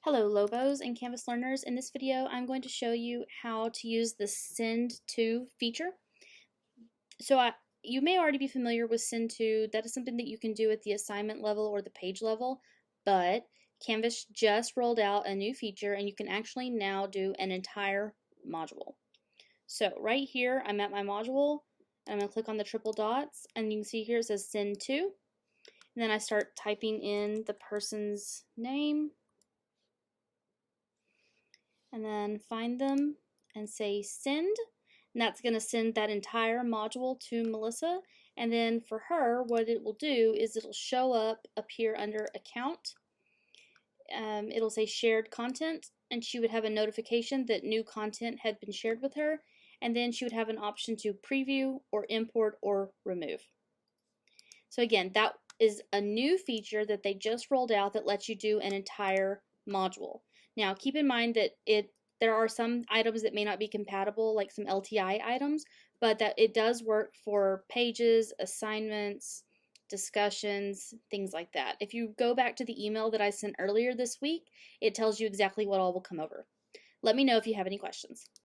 Hello Lobos and Canvas learners. In this video I'm going to show you how to use the Send To feature. You may already be familiar with Send To. That is something that you can do at the assignment level or the page level, but Canvas just rolled out a new feature and you can actually now do an entire module. So right here I'm at my module and I'm going to click on the triple dots and you can see here it says Send To, and then I start typing in the person's name and then find them and say send, and that's going to send that entire module to Melissa. And then for her, what it will do is it'll show up here under account. It'll say shared content, and she would have a notification that new content had been shared with her, and then she would have an option to preview or import or remove. So again, that is a new feature that they just rolled out that lets you do an entire module. Now keep in mind that there are some items that may not be compatible, like some LTI items, but that it does work for pages, assignments, discussions, things like that. If you go back to the email that I sent earlier this week, it tells you exactly what all will come over. Let me know if you have any questions.